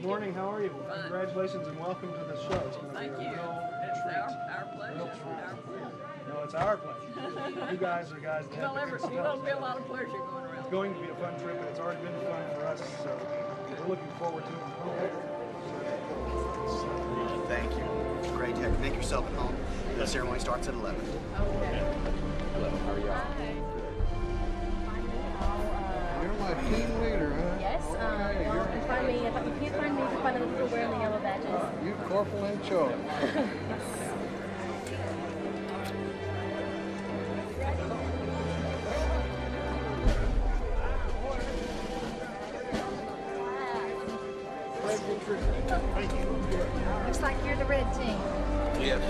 Good morning. How are you? Well, congratulations and welcome to the show. Thank you. It's our pleasure. No, it's our pleasure. You guys are guys that have There's going to be a lot of pleasure going around. It's going to be a fun trip, and it's already been fun for us, so we're looking forward to it. Thank you. Great to have you. Make yourself at home. The ceremony starts at 11. Okay. Hello, how are you all? You're my team leader, huh? Yes, well, you find me, if you can't find me, you can find the people wearing the yellow badges. You corporal in charge. Looks like you're the red team. Yes.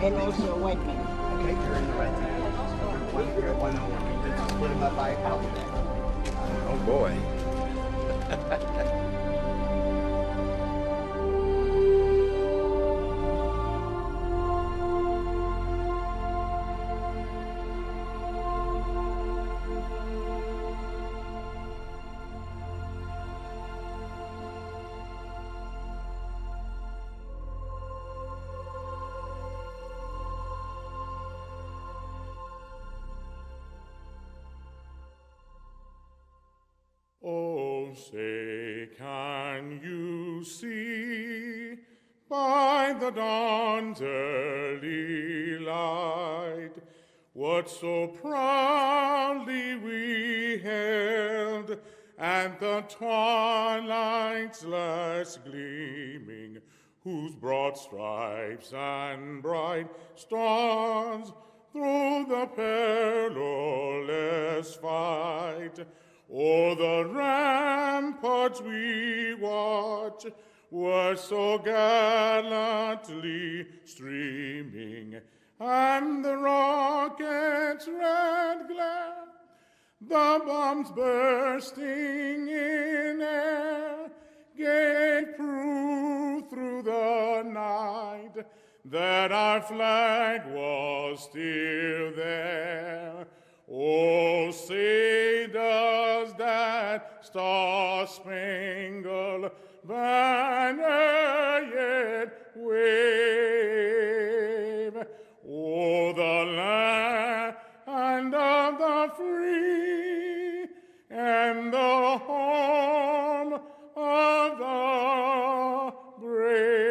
And also Wakeman. Okay, you're in the red team. You're 101. Split them up by alphabet. Oh boy. Oh, say, can you see by the dawn's early light what so proudly we held at the twilight's last gleaming, whose broad stripes and bright stars through the perilous fight o'er the ramparts we watch were so gallantly streaming, and the rocket's red glare, the bombs bursting in air, gave proof through the night that our flag was still there. Oh, say does that star-spangled banner yet wave o'er the land of the free and the home of the brave?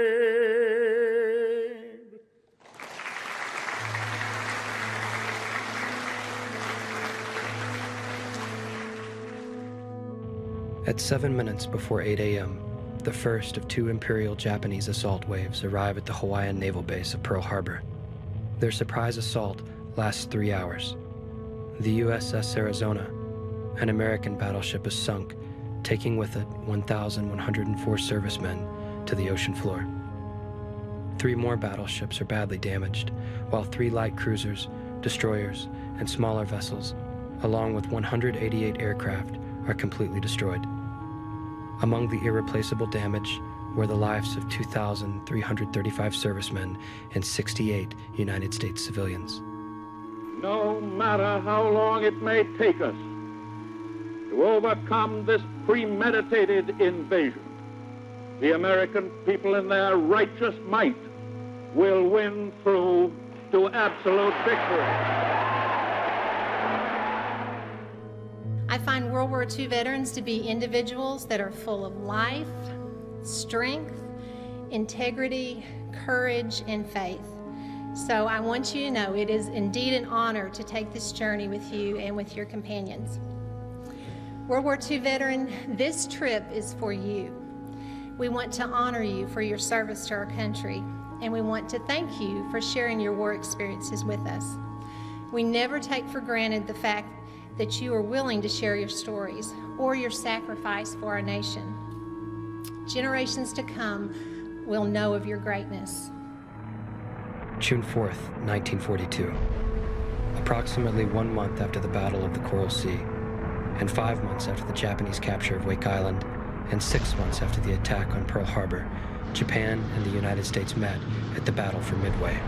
At 7 minutes before 8 a.m., the first of two Imperial Japanese assault waves arrive at the Hawaiian naval base of Pearl Harbor. Their surprise assault lasts 3 hours. The USS Arizona, an American battleship, is sunk, taking with it 1,104 servicemen to the ocean floor. 3 more battleships are badly damaged, while 3 light cruisers, destroyers, and smaller vessels, along with 188 aircraft, are completely destroyed. Among the irreplaceable damage were the lives of 2,335 servicemen and 68 United States civilians. No matter how long it may take us to overcome this premeditated invasion, the American people in their righteous might will win through to absolute victory. I find World War II veterans to be individuals that are full of life, strength, integrity, courage, and faith. So I want you to know it is indeed an honor to take this journey with you and with your companions. World War II veteran, this trip is for you. We want to honor you for your service to our country, and we want to thank you for sharing your war experiences with us. We never take for granted the fact that you are willing to share your stories or your sacrifice for our nation. Generations to come will know of your greatness. June 4th, 1942. Approximately 1 month after the Battle of the Coral Sea, and 5 months after the Japanese capture of Wake Island, and 6 months after the attack on Pearl Harbor, Japan and the United States met at the Battle for Midway.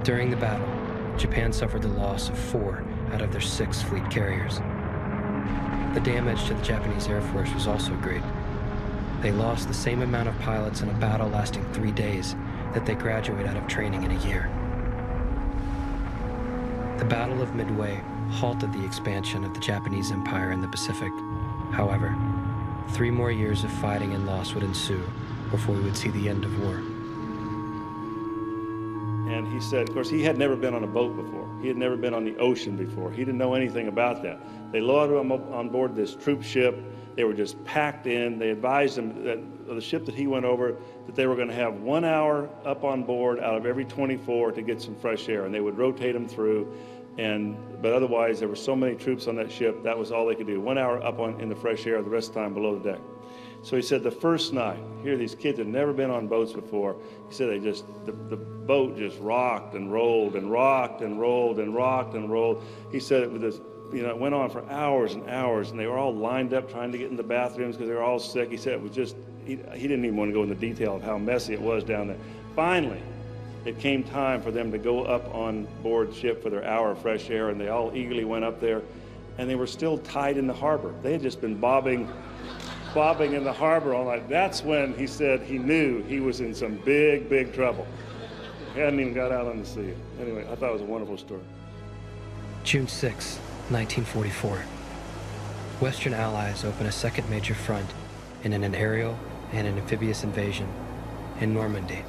During the battle, Japan suffered the loss of 4 out of their 6 fleet carriers. The damage to the Japanese Air Force was also great. They lost the same amount of pilots in a battle lasting 3 days that they graduate out of training in a year. The Battle of Midway halted the expansion of the Japanese Empire in the Pacific. However, 3 more years of fighting and loss would ensue before we would see the end of war. And he said, of course, he had never been on a boat before. He had never been on the ocean before. He didn't know anything about that. They loaded him up on board this troop ship. They were just packed in. They advised him that the ship that he went over, that they were going to have 1 hour up on board out of every 24 to get some fresh air, and they would rotate them through. But otherwise, there were so many troops on that ship, that was all they could do. 1 hour up in the fresh air, the rest of the time below the deck. So he said the first night, here these kids had never been on boats before. He said the boat just rocked and rolled and rocked and rolled and rocked and rolled. He said it went on for hours and hours, and they were all lined up trying to get in the bathrooms because they were all sick. He said it was just, he didn't even want to go into detail of how messy it was down there. Finally, it came time for them to go up on board ship for their hour of fresh air, and they all eagerly went up there, and they were still tied in the harbor. They had just been bobbing in the harbor all night. That's when he said he knew he was in some big, big trouble. He hadn't even got out on the sea. Anyway, I thought it was a wonderful story. June 6, 1944. Western Allies open a second major front in an aerial and an amphibious invasion in Normandy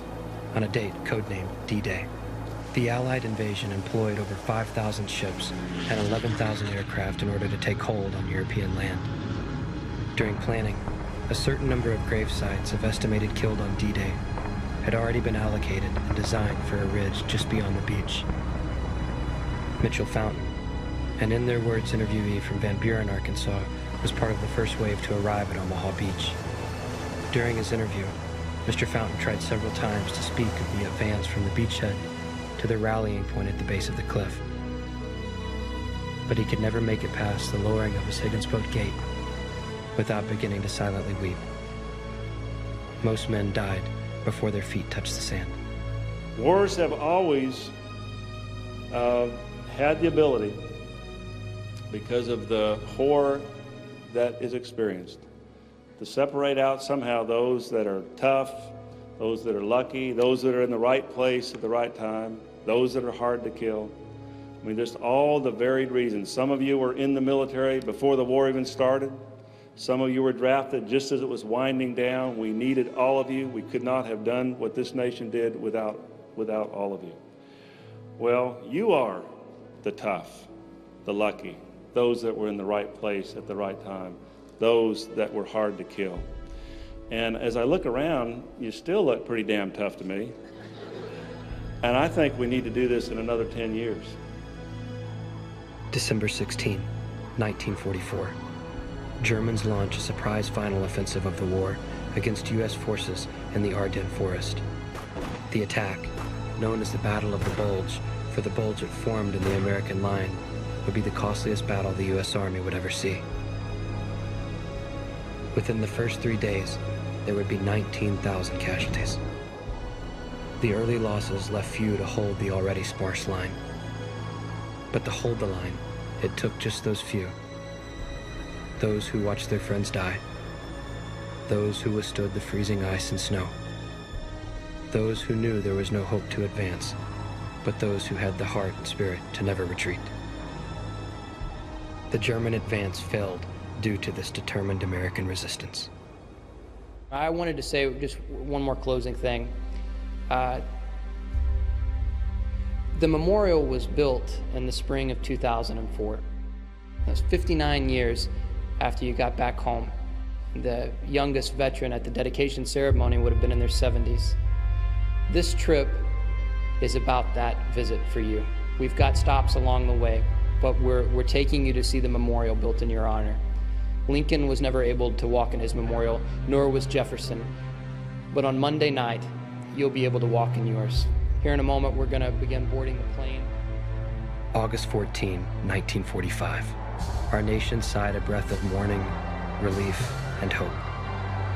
on a date codenamed D-Day. The Allied invasion employed over 5,000 ships and 11,000 aircraft in order to take hold on European land. During planning, a certain number of grave sites of estimated killed on D-Day had already been allocated and designed for a ridge just beyond the beach. Mitchell Fountain, an In Their Words interviewee from Van Buren, Arkansas, was part of the first wave to arrive at Omaha Beach. During his interview, Mr. Fountain tried several times to speak of the advance from the beachhead to the rallying point at the base of the cliff. But he could never make it past the lowering of his Higgins Boat gate without beginning to silently weep. Most men died before their feet touched the sand. Wars have always had the ability, because of the horror that is experienced, to separate out somehow those that are tough, those that are lucky, those that are in the right place at the right time, those that are hard to kill. I mean, just all the varied reasons. Some of you were in the military before the war even started. Some of you were drafted just as it was winding down. We needed all of you. We could not have done what this nation did without all of you. Well, you are the tough, the lucky, those that were in the right place at the right time, those that were hard to kill. And as I look around, you still look pretty damn tough to me. And I think we need to do this in another 10 years. December 16, 1944. Germans launch a surprise final offensive of the war against U.S. forces in the Ardennes Forest. The attack, known as the Battle of the Bulge, for the bulge it formed in the American line, would be the costliest battle the U.S. Army would ever see. Within the first 3 days, there would be 19,000 casualties. The early losses left few to hold the already sparse line. But to hold the line, it took just those few. Those who watched their friends die. Those who withstood the freezing ice and snow. Those who knew there was no hope to advance, but those who had the heart and spirit to never retreat. The German advance failed due to this determined American resistance. I wanted to say just one more closing thing. The memorial was built in the spring of 2004. That's 59 years after you got back home. The youngest veteran at the dedication ceremony would have been in their 70s. This trip is about that visit for you. We've got stops along the way, but we're taking you to see the memorial built in your honor. Lincoln was never able to walk in his memorial, nor was Jefferson. But on Monday night, you'll be able to walk in yours. Here in a moment, we're going to begin boarding the plane. August 14, 1945. Our nation sighed a breath of mourning, relief, and hope.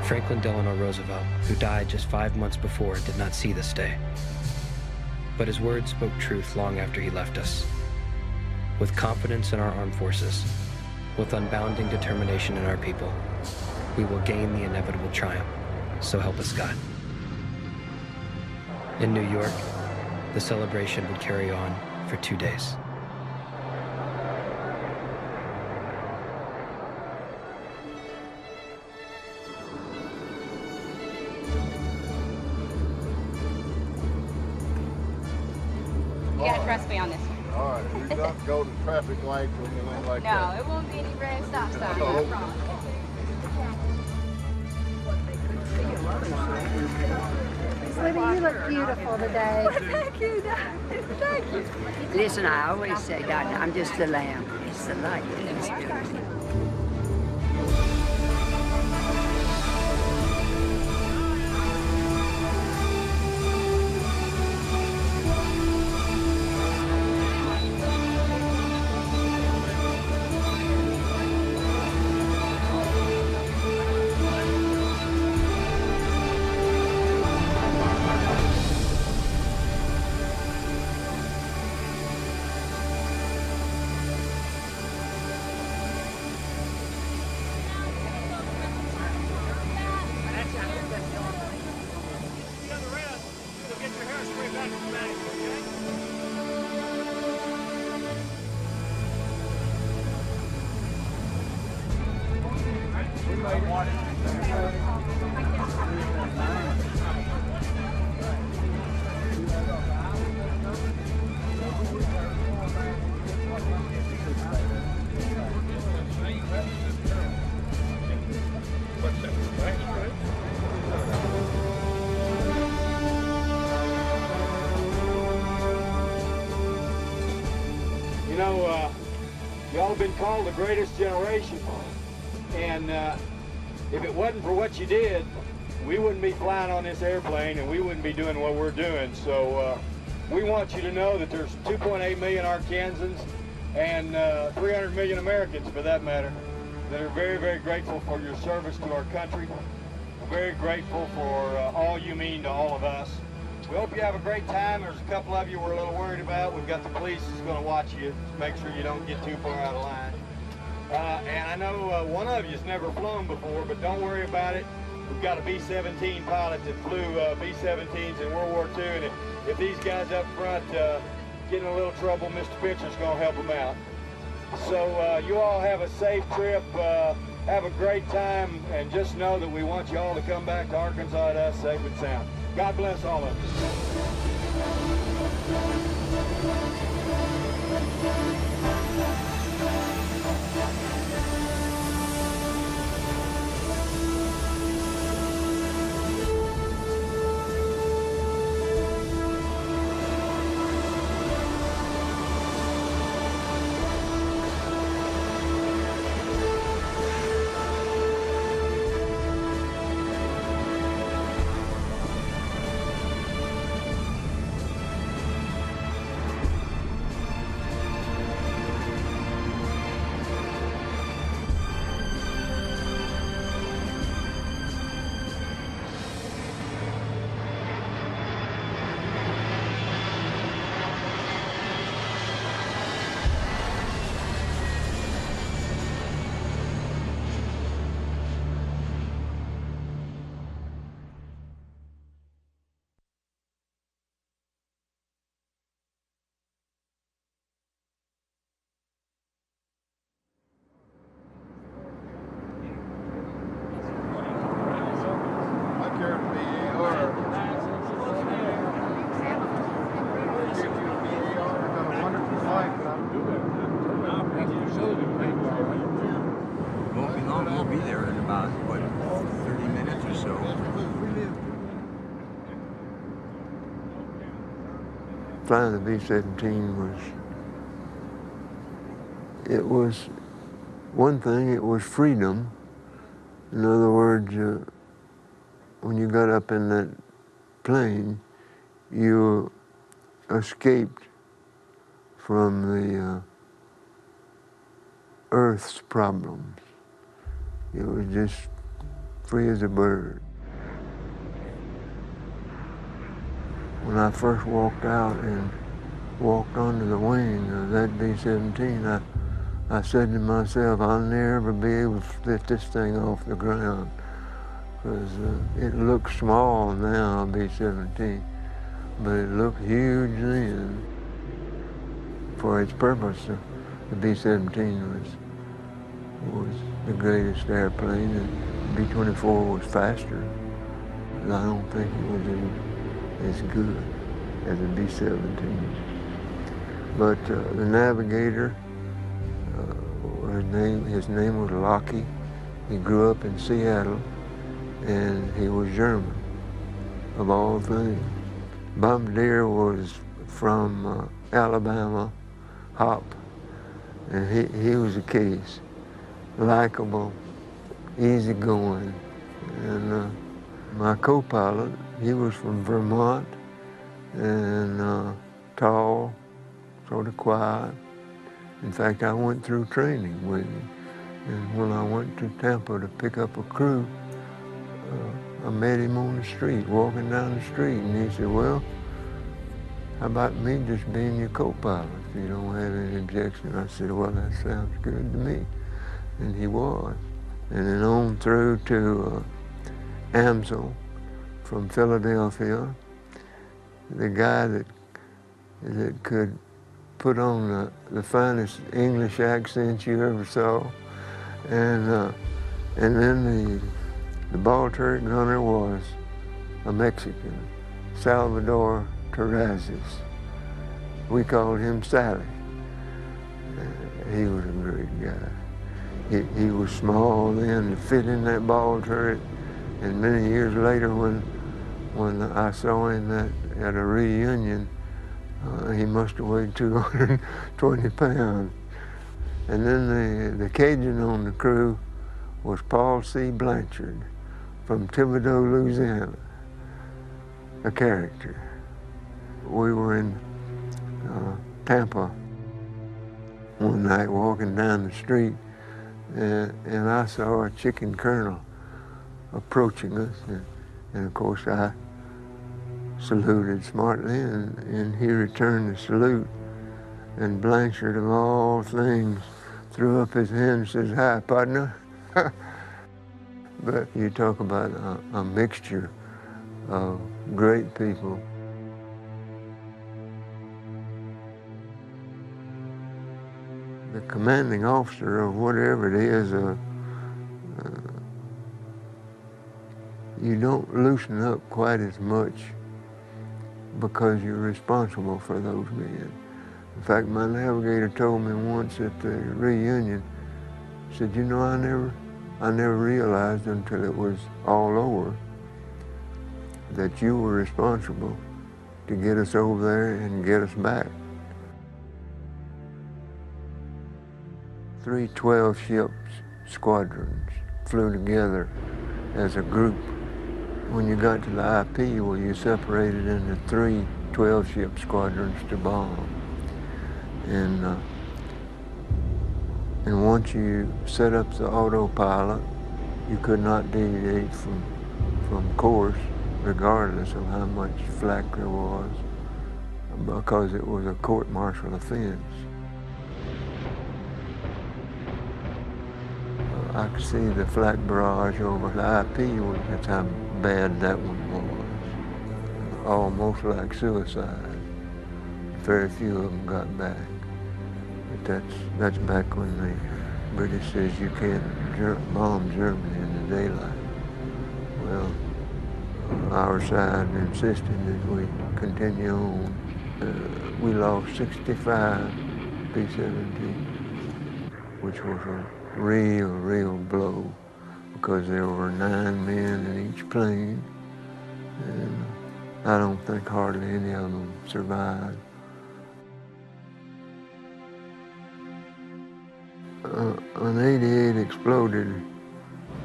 Franklin Delano Roosevelt, who died just 5 months before, did not see this day. But his words spoke truth long after he left us. With confidence in our armed forces, With unbounding determination in our people, we will gain the inevitable triumph. So help us God. In New York, the celebration would carry on for 2 days. You gotta trust me on this one. All right, we don't go to traffic lights or anything like that. No, it won't be any red stop signs, I promise. Sweetie, you look beautiful today. Thank you, thank you. Listen, I always say, Doctor, I'm just the lamb. It's the light that inspires me. You know, y'all have been called the greatest generation, and if it wasn't for what you did, we wouldn't be flying on this airplane and we wouldn't be doing what we're doing. So we want you to know that there's 2.8 million Arkansans and 300 million Americans, for that matter, that are very, very grateful for your service to our country. We're very grateful for all you mean to all of us. We hope you have a great time. There's a couple of you we're a little worried about. We've got the police that's going to watch you to make sure you don't get too far out of line. And I know one of you's never flown before, but don't worry about it. We've got a B-17 pilot that flew B-17s in World War II, and if these guys up front get in a little trouble, Mr. Pitcher's going to help them out. So you all have a safe trip. Have a great time, and just know that we want you all to come back to Arkansas to us safe and sound. God bless all of We'll be there in about, what, 30 minutes or so. Flying the B-17 was one thing, it was freedom. In other words, when you got up in that plane, you escaped from the Earth's problems. It was just free as a bird. When I first walked out and walked onto the wing of that B-17, I said to myself, I'll never be able to lift this thing off the ground, because it looks small now, B-17, but it looked huge then. For its purpose, the B-17 was the greatest airplane, and B-24 was faster. But I don't think it was as good as the B-17. But the navigator, his name was Lockie. He grew up in Seattle, and he was German, of all things. Bombardier was from Alabama, Hop, and he was a case. Likeable, easygoing, and my co-pilot, he was from Vermont, and tall, sort of quiet. In fact, I went through training with him, and when I went to Tampa to pick up a crew, I met him on the street, walking down the street, and he said, well, how about me just being your co-pilot if you don't have any objection? I said, well, that sounds good to me. And he was. And then on through to Amsoil from Philadelphia. The guy that could put on the finest English accent you ever saw. And then the ball turret gunner was a Mexican, Salvador Terrazas. We called him Sally. He was a great guy. He was small then to fit in that ball turret, and many years later when I saw him at a reunion, he must have weighed 220 pounds. And then the Cajun on the crew was Paul C. Blanchard from Thibodaux, Louisiana, a character. We were in Tampa one night walking down the street, and I saw a chicken colonel approaching us, and of course I saluted smartly, and he returned the salute, and Blanchard, of all things, threw up his hand and says, hi, partner. But you talk about a mixture of great people. The commanding officer of whatever it is, you don't loosen up quite as much because you're responsible for those men. In fact, my navigator told me once at the reunion, he said, you know, I never realized until it was all over that you were responsible to get us over there and get us back. 3 12-ship squadrons flew together as a group. When you got to the IP, well, you separated into 3 12-ship squadrons to bomb. And once you set up the autopilot, you could not deviate from course, regardless of how much flak there was, because it was a court-martial offense. I could see the flak barrage over the IP. That's how bad that one was. Almost like suicide. Very few of them got back. But that's back when the British says you can't bomb Germany in the daylight. Well, our side insisted that we continue on. We lost 65 B-17, which was a real blow, because there were 9 men in each plane, and I don't think hardly any of them survived. An 88 exploded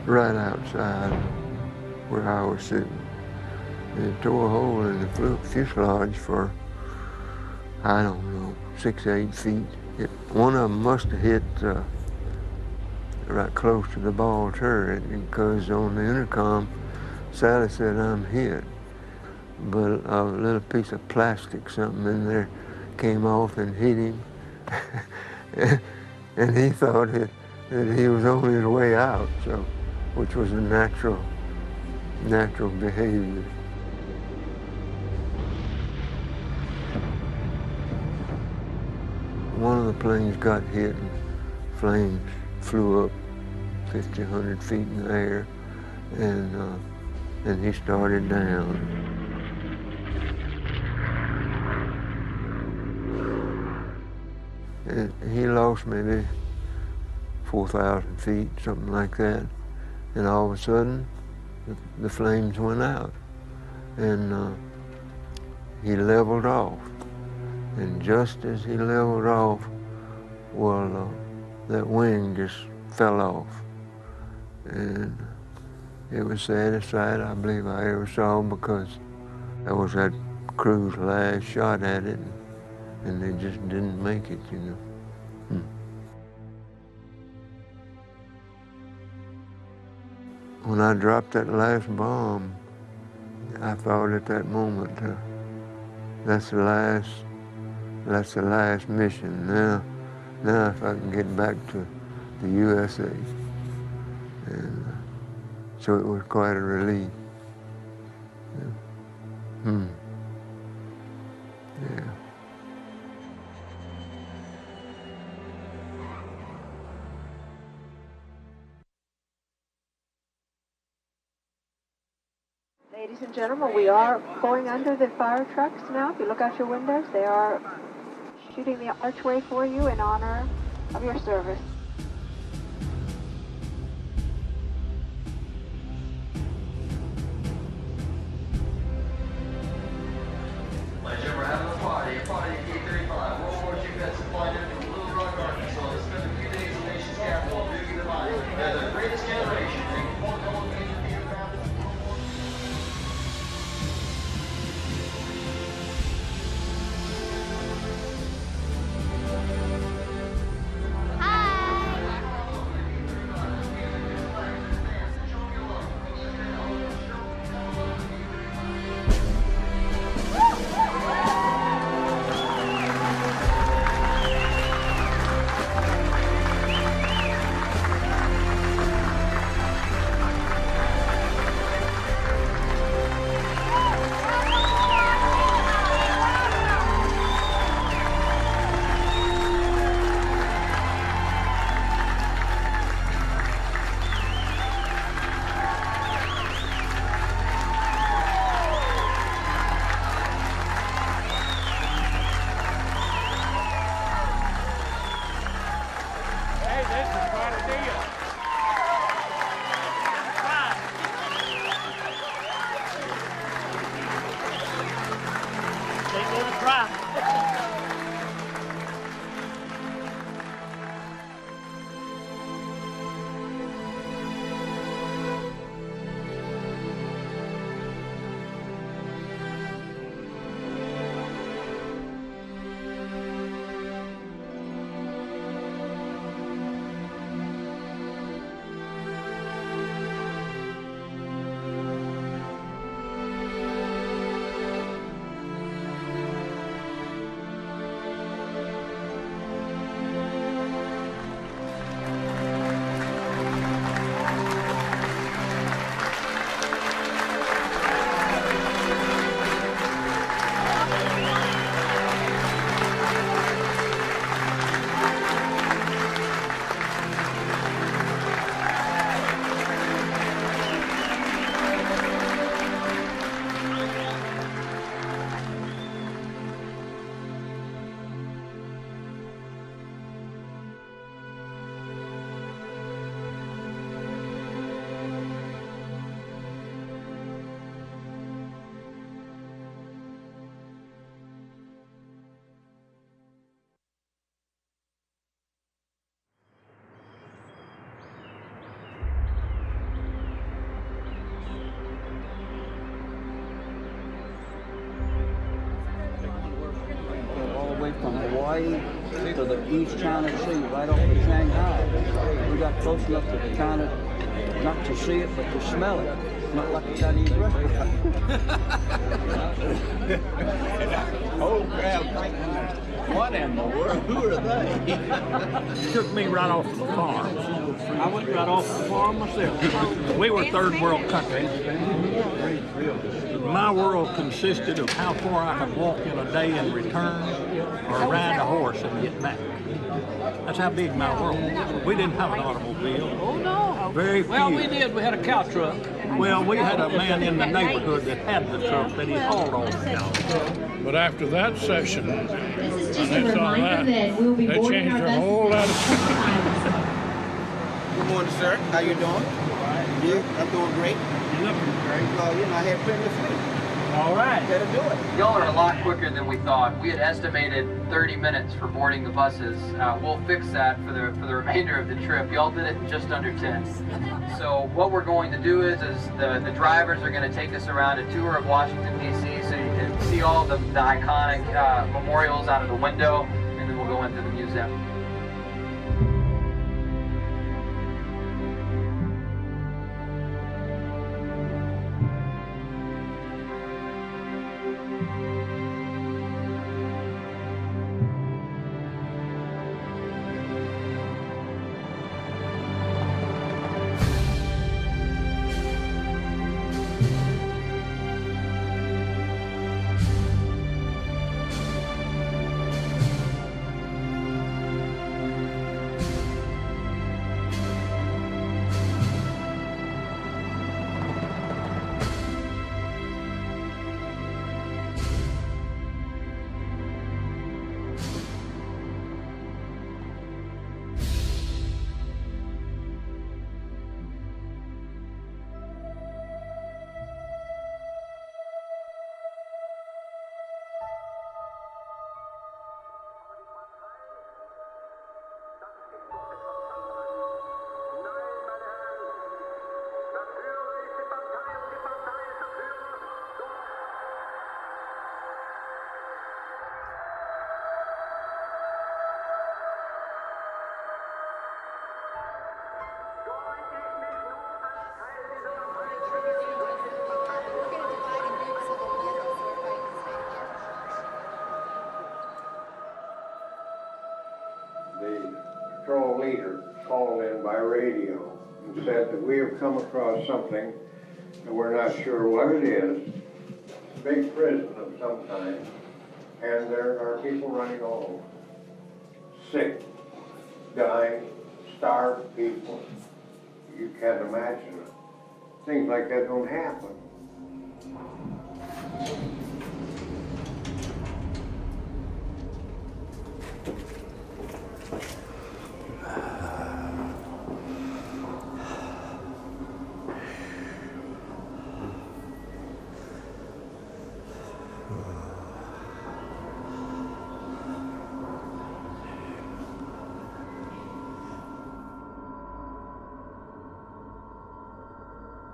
right outside where I was sitting. It tore a hole in the fuselage for, I don't know, 6 or 8 feet. One of them must have hit right close to the ball turret, because on the intercom, Sally said, I'm hit. But a little piece of plastic, something in there, came off and hit him. and he thought that he was on his way out, so, which was a natural behavior. One of the planes got hit and flames flew up 50, 100 feet in the air, and he started down. And he lost maybe 4,000 feet, something like that, and all of a sudden the flames went out, and he leveled off. And just as he leveled off, well, that wing just fell off. And it was the saddest sight I believe I ever saw, because that was that crew's last shot at it, and they just didn't make it, you know. When I dropped that last bomb, I thought at that moment, that's the last mission. Now if I can get back to the USA. And so it was quite a relief. Yeah. Yeah. Ladies and gentlemen, we are going under the fire trucks now. If you look out your windows, they are shooting the archway for you in honor of your service. Ladies and gentlemen, we're having a party at K-35. World War II vets supplied in from Little Rock, Arkansas. They spent a few days in the nation's capital, Duke the Mighty. They're the greatest generation. Taking one gold medal to be found. From Hawaii to the East China Sea, right off of Shanghai. We got close enough to China, not to see it, but to smell it. Not like a Chinese restaurant. Oh, crap. What in the world? Who are they? Took me right off the farm. I went right off the farm myself. We were third world country. My world consisted of how far I could walk in a day and return, or ride a horse and get back. That's how big my world was. We didn't have an automobile. Oh, no. Very few. Well, we did. We had a cow truck. Well, we had a man in the neighborhood that had the truck that he hauled all the cows. But after that session, This is just a reminder that we'll be they boarding changed our a whole lot of Good morning, sir. How you doing? Good. I'm doing great. You're looking great. Well, I had plenty of food. All right. Better do it. Y'all are a lot quicker than we thought. We had estimated 30 minutes for boarding the buses. We'll fix that for the remainder of the trip. Y'all did it in just under 10. So what we're going to do is the drivers are going to take us around a tour of Washington, D.C. so you can see all the iconic memorials out of the window, and then we'll go into the museum. The patrol leader called in by radio and said that we have come across something and we're not sure what it is. It's a big prison of some kind, and there are people running all over. Sick, dying, starved people. You can't imagine it. Things like that don't happen.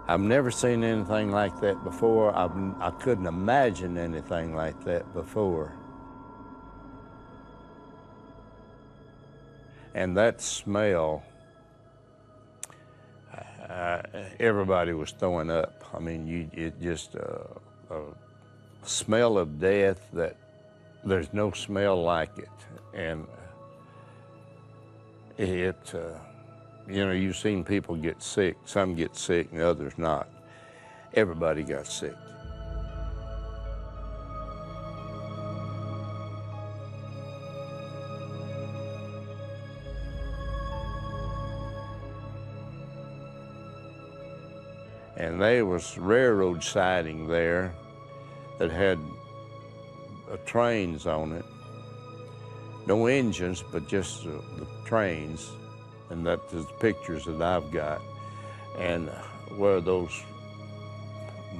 I've never seen anything like that before. I couldn't imagine anything like that before. And that smell, everybody was throwing up. I mean, it just a smell of death that there's no smell like it. And you know, you've seen people get sick. Some get sick and others not. Everybody got sick. And there was railroad siding there that had trains on it. No engines, but just the trains. And that's the pictures that I've got. And where those,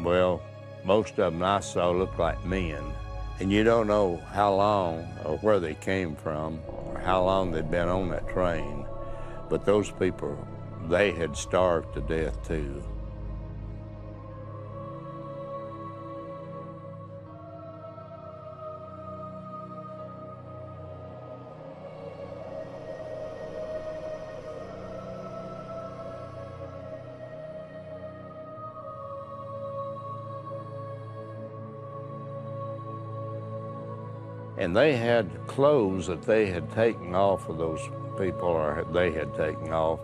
well, most of them I saw looked like men. And you don't know how long or where they came from or how long they'd been on that train. But those people, they had starved to death too. And they had clothes that they had taken off of those people, or they had taken off,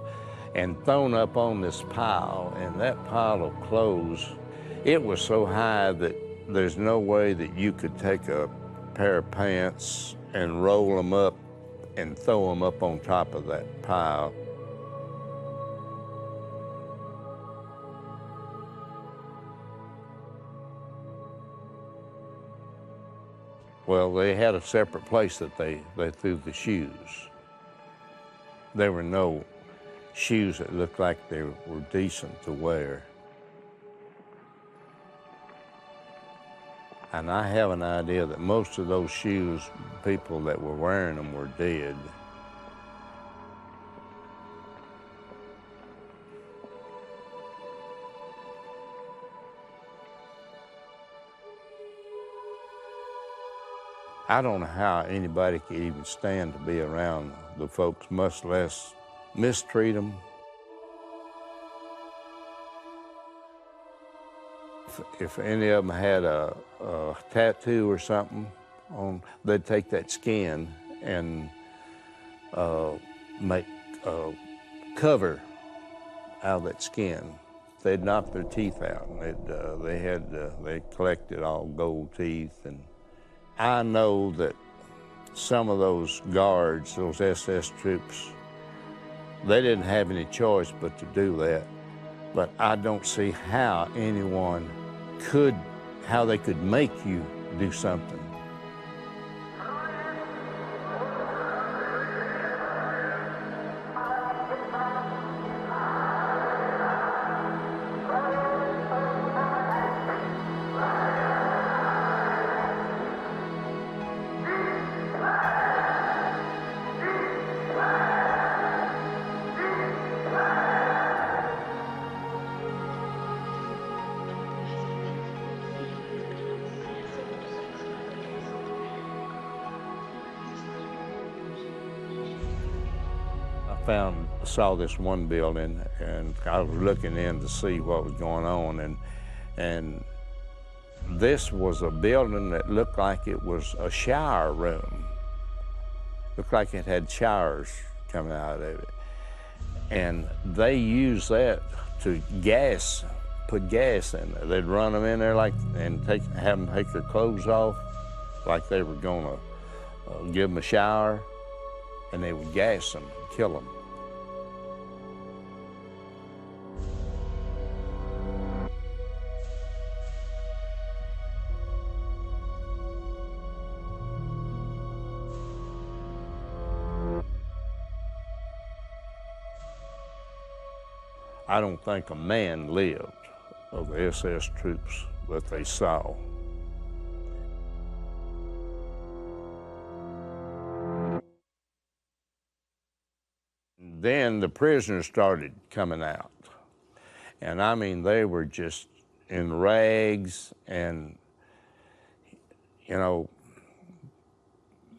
and thrown up on this pile. And that pile of clothes, it was so high that there's no way that you could take a pair of pants and roll them up and throw them up on top of that pile. Well, they had a separate place that they threw the shoes. There were no shoes that looked like they were decent to wear. And I have an idea that most of those shoes, people that were wearing them were dead. I don't know how anybody could even stand to be around the folks, much less mistreat them. If any of them had a tattoo or something on, they'd take that skin and make a cover out of that skin. They'd knock their teeth out, and they collected all gold teeth. And I know that some of those guards, those SS troops, they didn't have any choice but to do that. But I don't see how anyone could, how they could make you do something. Saw this one building, and I was looking in to see what was going on, and this was a building that looked like it was a shower room. Looked like it had showers coming out of it. And they used that to put gas in there. They'd run them in there and have them take their clothes off like they were gonna give them a shower, and they would gas them, kill them. I don't think a man lived of the SS troops that they saw. Then the prisoners started coming out. And I mean, they were just in rags and, you know,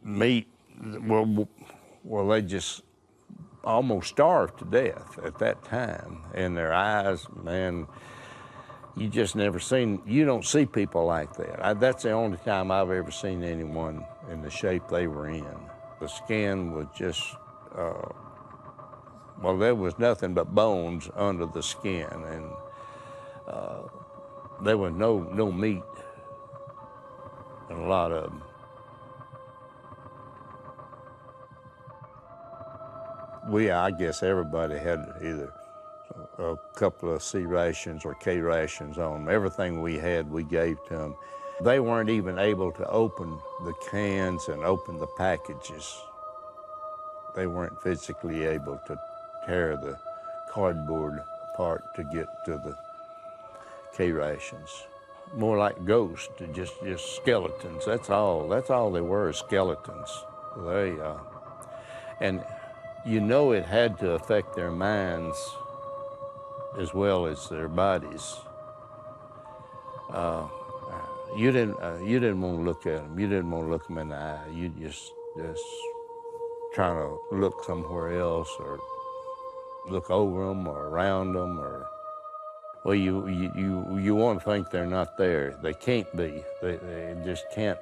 meat, well, they just almost starved to death at that time. And their eyes, man, you just never seen, you don't see people like that. That's the only time I've ever seen anyone in the shape they were in. The skin was just, well, there was nothing but bones under the skin, and there was no meat in a lot of them. I guess everybody had either a couple of C rations or K rations on them. Everything we had, we gave to them. They weren't even able to open the cans and open the packages. They weren't physically able to tear the cardboard apart to get to the K rations. More like ghosts, just skeletons. That's all they were, skeletons. And you know it had to affect their minds as well as their bodies. You didn't want to look at them. You didn't want to look them in the eye. You just trying to look somewhere else, or look over them or around them, or well, you want to think they're not there. They can't be. They just can't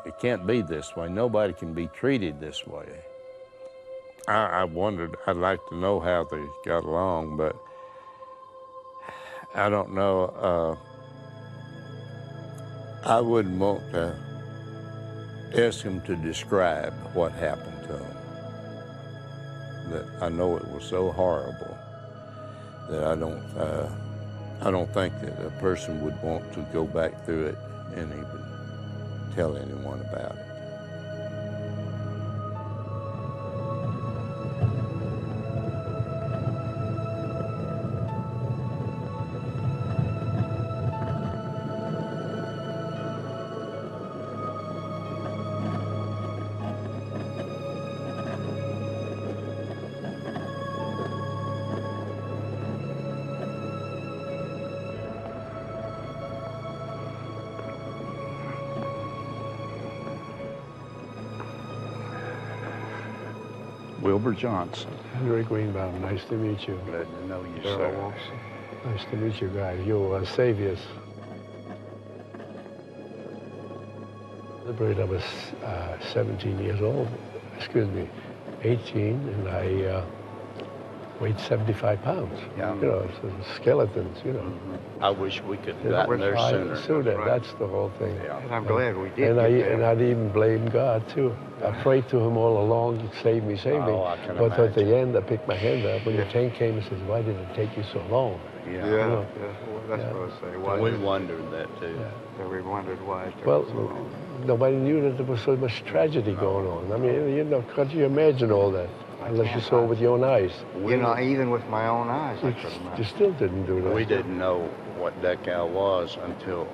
it can't be this way. Nobody can be treated this way. I wondered, I'd like to know how they got along, but I don't know. I wouldn't want to ask him to describe what happened to him. That I know it was so horrible that I don't think that a person would want to go back through it and even tell anyone about it. Wilbur Johnson. Henry Greenbaum, nice to meet you. Glad to know you, Darrell sir. Wilson. Nice to meet you guys. You're saviors. I was 17 years old, 18, and I weighed 75 pounds. Yeah. You know, so skeletons, you know. Mm-hmm. I wish we could have gotten there sooner. Right. That's the whole thing. Yeah. And I'm glad we did And get there. and I'd even blame God, too. I prayed to him all along, save me, save me. Oh, I can But at the imagine. end, I picked my hand up when the tank came and says, why did it take you so long? Yeah. You Yeah. know? Well, that's what I was saying. Why We did- wondered that too. Yeah. We wondered why it took Well, so long. nobody knew that there was so much tragedy going on. I mean, you know, can't you imagine all that? Unless you saw it with your own eyes. You know, even with my own eyes, I couldn't You imagine. still didn't do that. We didn't know what Dachau was until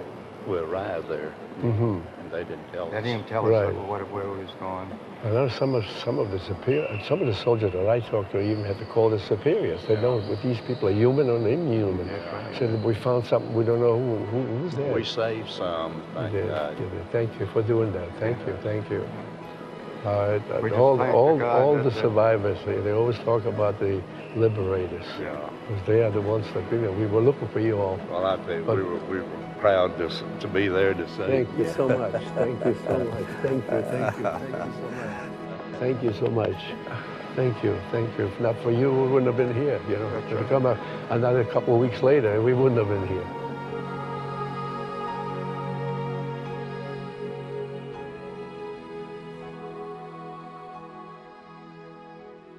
we arrived there. Mm-hmm. And they didn't tell us. They didn't tell us Right. where we was going. I know some of the soldiers that I talked to even had to call their superiors. They know if these people are human or inhuman. Said we found something we don't know who's there. We saved some, thank You did, God. you did. Thank you for doing that. Thank you, thank you. We just All thank God the that- survivors, they always talk about the liberators. Yeah. Because they are the ones that, you know, we were looking for you all. Well, I tell you, But- we were proud to be there to say. Thank you so much. Thank you so much. Thank you, thank you, thank you so much. Thank you so much. Thank you, thank you. If not for you, we wouldn't have been here, you know. If you come another couple of weeks later, we wouldn't have been here.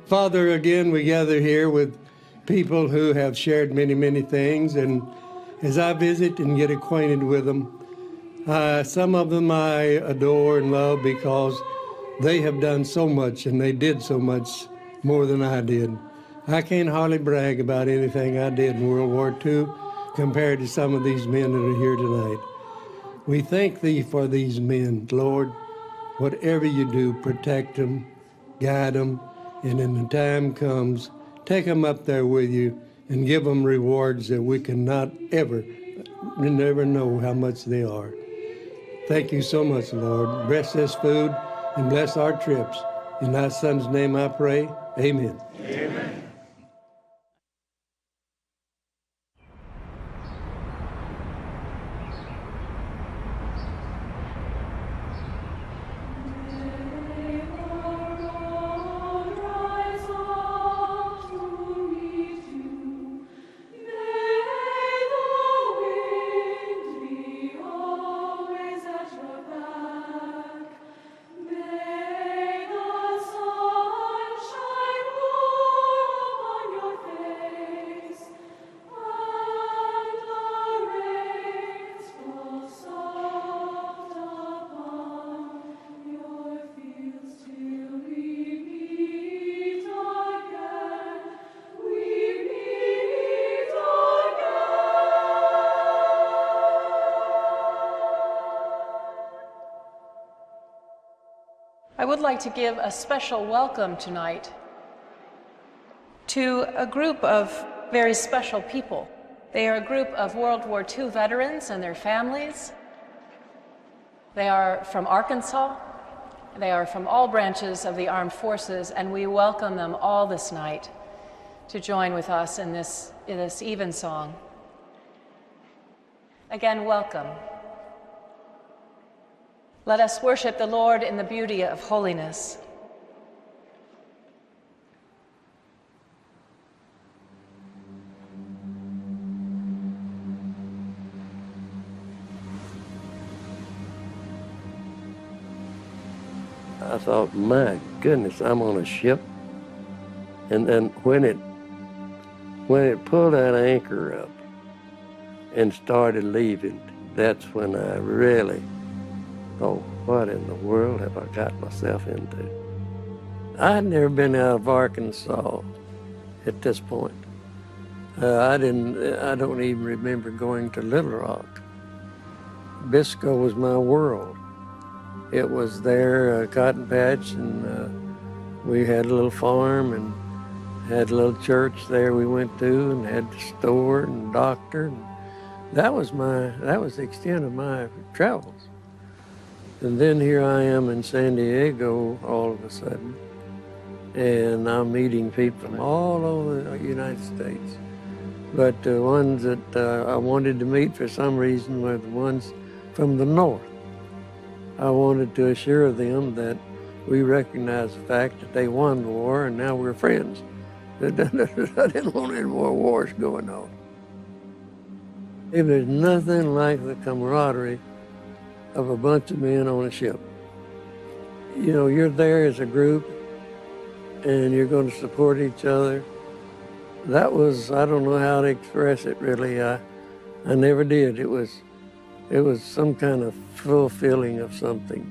Father, again, we gather here with people who have shared many, many things, and as I visit and get acquainted with them, some of them I adore and love because they have done so much and they did so much more than I did. I can't hardly brag about anything I did in World War II compared to some of these men that are here tonight. We thank Thee for these men, Lord. Whatever you do, protect them, guide them, and when the time comes, take them up there with you and give them rewards that we cannot never know how much they are. Thank you so much, Lord. Bless this food and bless our trips. In Thy Son's name I pray, amen. Amen. I would like to give a special welcome tonight to a group of very special people. They are a group of World War II veterans and their families. They are from Arkansas. They are from all branches of the armed forces, and we welcome them all this night to join with us in this evensong. Again, welcome. Let us worship the Lord in the beauty of holiness. I thought, my goodness, I'm on a ship. And then when it pulled that anchor up and started leaving, that's when I really thought, what in the world have I got myself into? I'd never been out of Arkansas at this point. I don't even remember going to Little Rock. Biscoe was my world. It was there, a cotton patch, and we had a little farm and had a little church there we went to, and had the store and doctor. And that was the extent of my travels. And then here I am in San Diego all of a sudden, and I'm meeting people from all over the United States. But the ones that I wanted to meet for some reason were the ones from the North. I wanted to assure them that we recognize the fact that they won the war and now we're friends. I didn't want any more wars going on. If there's nothing like the camaraderie of a bunch of men on a ship. You know, you're there as a group and you're going to support each other. That was, I don't know how to express it really. I never did. It was some kind of fulfilling of something.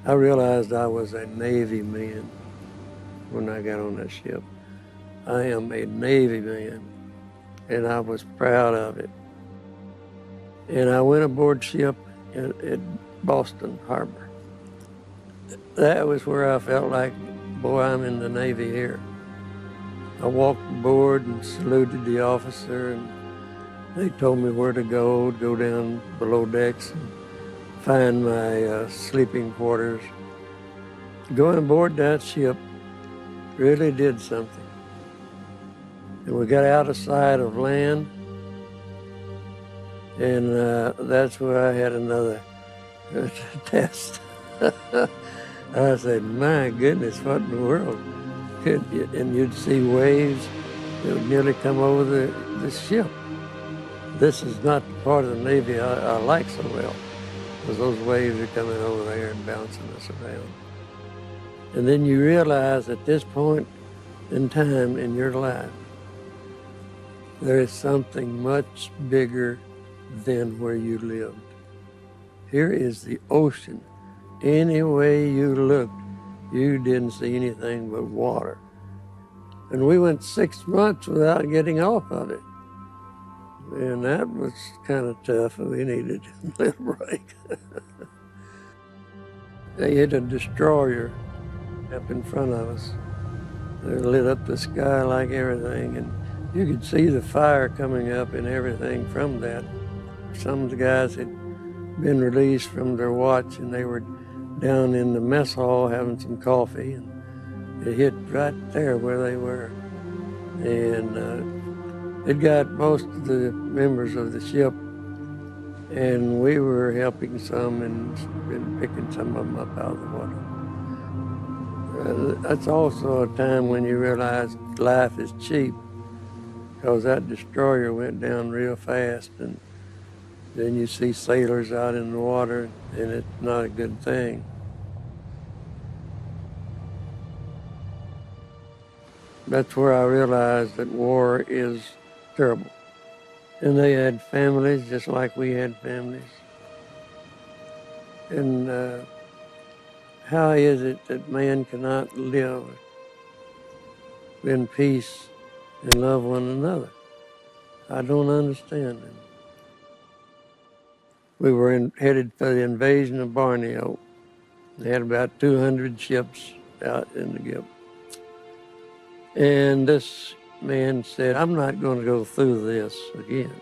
I realized I was a Navy man when I got on that ship. I am a Navy man, and I was proud of it. And I went aboard ship at Boston Harbor. That was where I felt like, boy, I'm in the Navy here. I walked aboard and saluted the officer, and they told me where to go down below decks and find my sleeping quarters. Going aboard that ship really did something. And we got out of sight of land, and that's where I had another test. I said, my goodness, what in the world? And you'd see waves that would nearly come over the ship. This is not the part of the Navy I like so well, because those waves are coming over there and bouncing us around. And then you realize at this point in time in your life, there is something much bigger than where you lived. Here is the ocean. Any way you looked, you didn't see anything but water. And we went 6 months without getting off of it. And that was kind of tough. We needed a little break. They hit a destroyer up in front of us. They lit up the sky like everything, and you could see the fire coming up and everything from that. Some of the guys had been released from their watch, and they were down in the mess hall having some coffee, and it hit right there where they were. And it got most of the members of the ship, and we were helping some and picking some of them up out of the water. That's also a time when you realize life is cheap, because that destroyer went down real fast, and then you see sailors out in the water, and it's not a good thing. That's where I realized that war is terrible. And they had families just like we had families. And how is it that man cannot live in peace and love one another? I don't understand it. We were headed for the invasion of Borneo. They had about 200 ships out in the Gulf. And this man said, I'm not going to go through this again.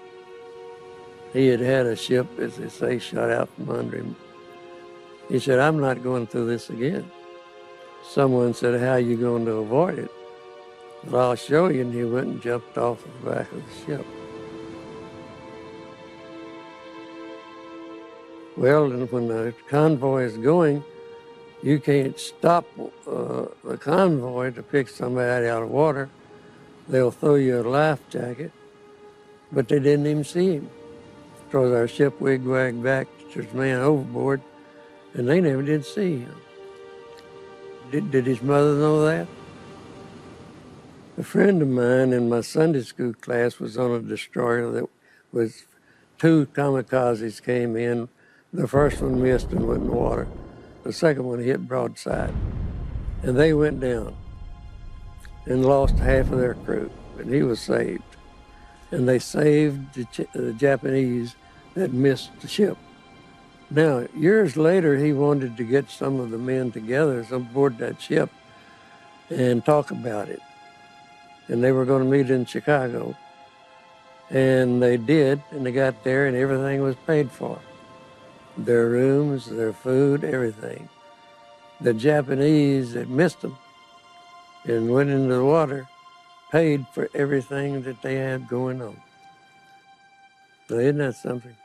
He had had a ship, as they say, shot out from under him. He said, I'm not going through this again. Someone said, how are you going to avoid it? Well, I'll show you. And he went and jumped off the back of the ship. Well, and when the convoy is going, you can't stop the convoy to pick somebody out of water. They'll throw you a life jacket, but they didn't even see him. Because our ship wigwagged back, there's a man overboard, and they never did see him. Did his mother know that? A friend of mine in my Sunday school class was on a destroyer that was 2 kamikazes came in. The first one missed and went in the water. The second one hit broadside. And they went down and lost half of their crew, and he was saved. And they saved the Japanese that missed the ship. Now, years later, he wanted to get some of the men together aboard that ship and talk about it. And they were going to meet in Chicago. And they did, and they got there, and everything was paid for. Their rooms, their food, everything. The Japanese that missed them and went into the water paid for everything that they had going on. So isn't that something?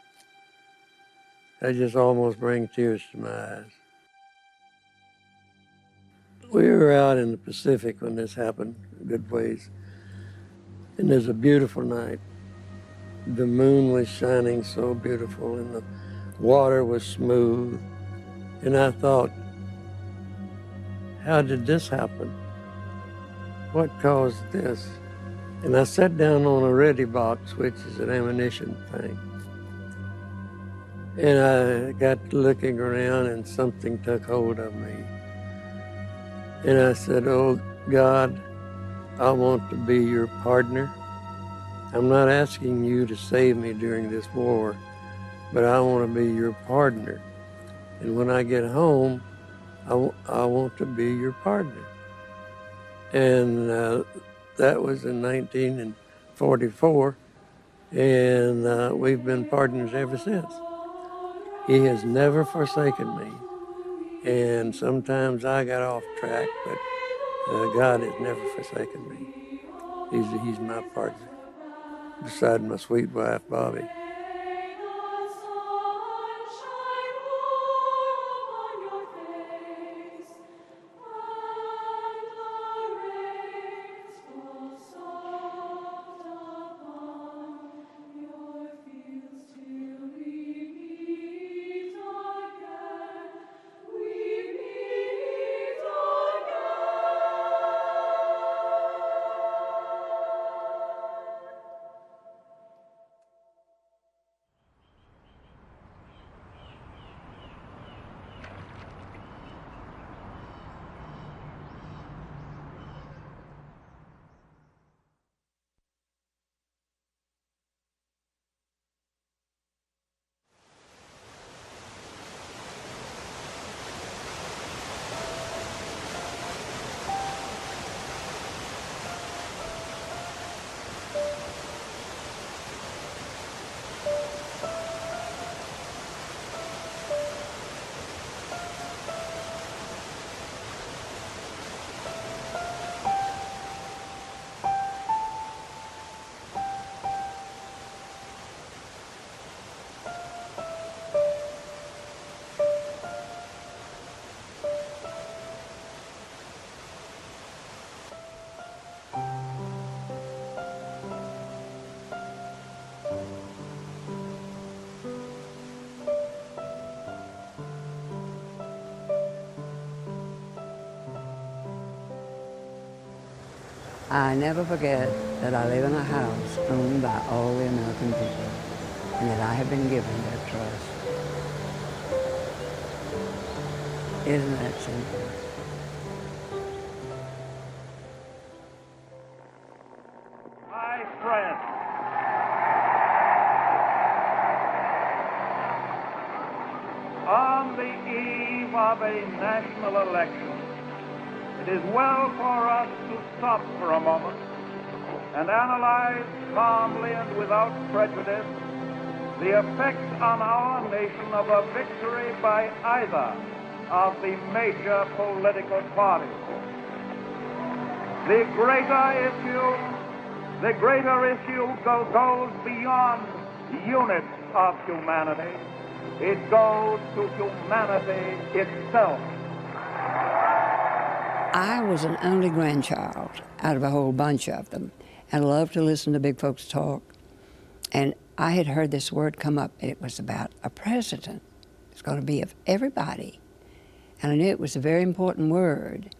That just almost brings tears to my eyes. We were out in the Pacific when this happened, a good ways. And it was a beautiful night. The moon was shining so beautiful and the water was smooth. And I thought, how did this happen? What caused this? And I sat down on a ready box, which is an ammunition thing. And I got looking around and something took hold of me. And I said, oh God, I want to be your partner. I'm not asking you to save me during this war, but I want to be your partner. And when I get home, I want to be your partner. And that was in 1944, and we've been partners ever since. He has never forsaken me, and sometimes I got off track, but God has never forsaken me. He's my partner, beside my sweet wife, Bobby. I never forget that I live in a house owned by all the American people and that I have been given their trust. Isn't that simple? My friends, on the eve of a national election, it is well for us to stop for a moment and analyze calmly and without prejudice the effects on our nation of a victory by either of the major political parties. The greater issue goes beyond units of humanity. It goes to humanity itself. I was an only grandchild out of a whole bunch of them, and loved to listen to big folks talk. And I had heard this word come up, and it was about a president. It's going to be of everybody. And I knew it was a very important word.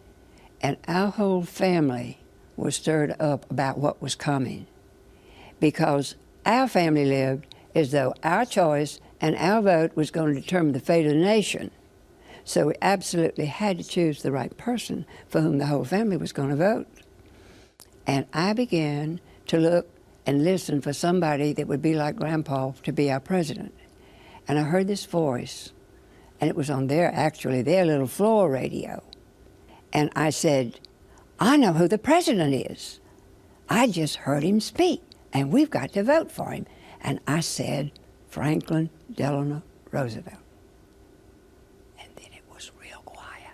And our whole family was stirred up about what was coming, because our family lived as though our choice and our vote was going to determine the fate of the nation. So we absolutely had to choose the right person for whom the whole family was going to vote. And I began to look and listen for somebody that would be like Grandpa to be our president. And I heard this voice, and it was on their little floor radio. And I said, I know who the president is. I just heard him speak, and we've got to vote for him. And I said, Franklin Delano Roosevelt. And then it was real quiet.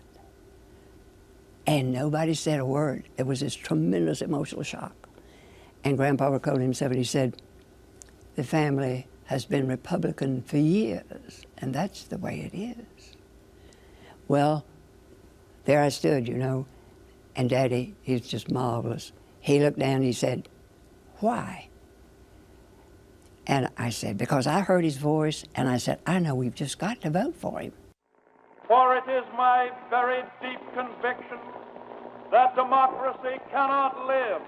And nobody said a word. It was this tremendous emotional shock. And Grandpa recalled himself, and he said, the family has been Republican for years, and that's the way it is. Well, there I stood, you know, and Daddy, he's just marvelous. He looked down and he said, why? And I said, because I heard his voice, and I said, I know we've just got to vote for him. For it is my very deep conviction that democracy cannot live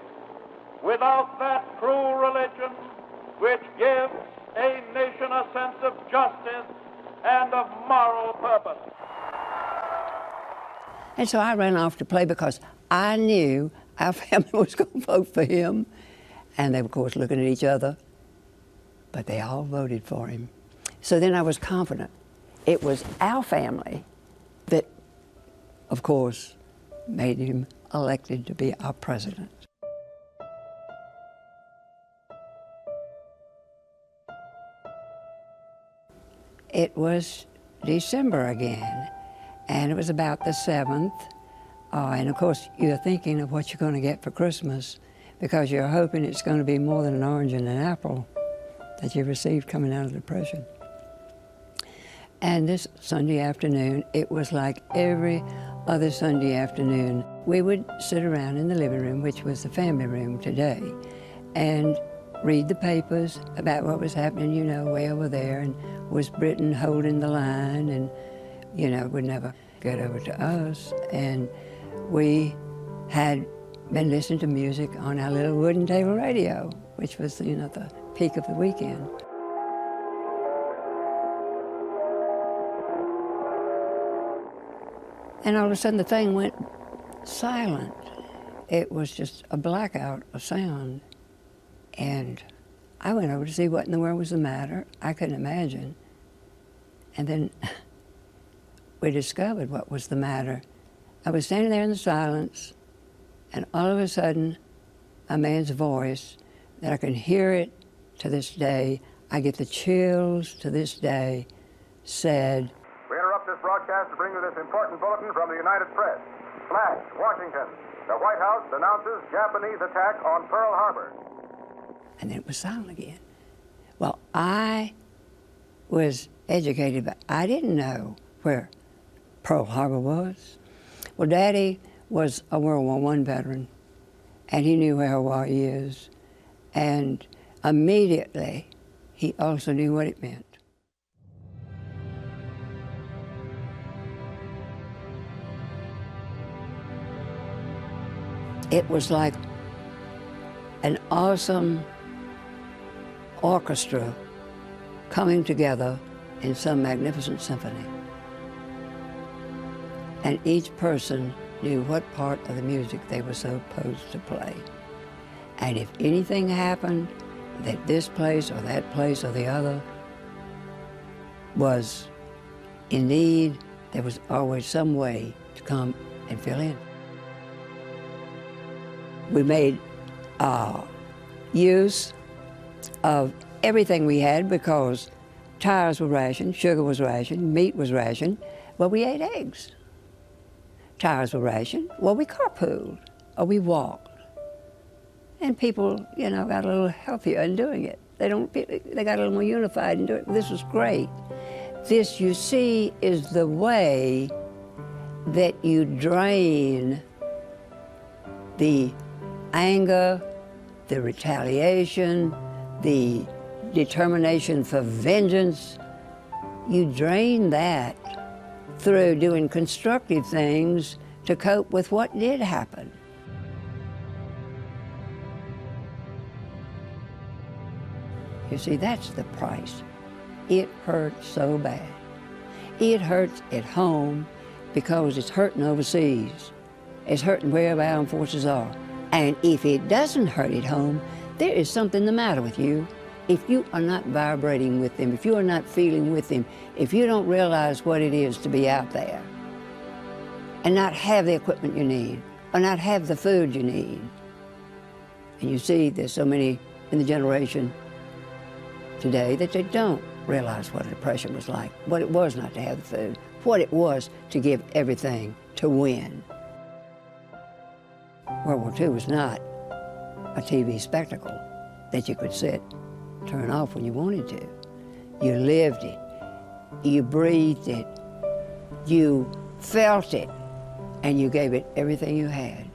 without that true religion which gives a nation a sense of justice and of moral purpose. And so I ran off to play because I knew our family was going to vote for him. And they were, of course, looking at each other. But they all voted for him. So then I was confident. It was our family that, of course, made him elected to be our president. It was December again, and it was about the 7th. And of course, you're thinking of what you're going to get for Christmas, because you're hoping it's going to be more than an orange and an apple that you received coming out of the Depression. And this Sunday afternoon, it was like every other Sunday afternoon. We would sit around in the living room, which was the family room today, and read the papers about what was happening, you know, way over there, and was Britain holding the line, and, you know, it would never get over to us. And we had been listening to music on our little wooden table radio, which was, you know, the peak of the weekend. And all of a sudden the thing went silent. It was just a blackout of sound. And I went over to see what in the world was the matter. I couldn't imagine. And then we discovered what was the matter. I was standing there in the silence, and all of a sudden, a man's voice, that I can hear it to this day, I get the chills to this day, said, We interrupt this broadcast to bring you this important bulletin from the United Press. Flash, Washington. The White House announces Japanese attack on Pearl Harbor. And then it was silent again. Well, I was educated, but I didn't know where Pearl Harbor was. Well, Daddy was a World War I veteran, and he knew where Hawaii is. And immediately, he also knew what it meant. It was like an awesome orchestra coming together in some magnificent symphony. And each person knew what part of the music they were supposed to play. And if anything happened that this place or that place or the other was in need, there was always some way to come and fill in. We made use of everything we had because tires were rationed, sugar was rationed, meat was rationed. Well, we ate eggs. Tires were rationed. Well, we carpooled or we walked. And people, you know, got a little healthier in doing it. They got a little more unified in doing it. This was great. This, you see, is the way that you drain the anger, the retaliation, the determination for vengeance. You drain that through doing constructive things to cope with what did happen. You see, that's the price. It hurts so bad. It hurts at home because it's hurting overseas. It's hurting wherever our armed forces are. And if it doesn't hurt at home, there is something the matter with you. If you are not vibrating with them, if you are not feeling with them, if you don't realize what it is to be out there and not have the equipment you need, or not have the food you need. And you see, there's so many in the generation today that they don't realize what depression was like, what it was not to have the food, what it was to give everything to win. World War II was not a TV spectacle that you could sit, turn off when you wanted to. You lived it, you breathed it, you felt it, and you gave it everything you had.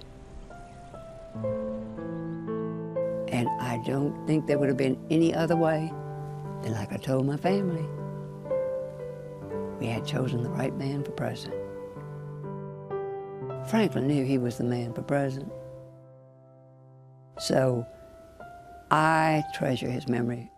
And I don't think there would have been any other way than like I told my family. We had chosen the right man for president. Franklin knew he was the man for president. So I treasure his memory.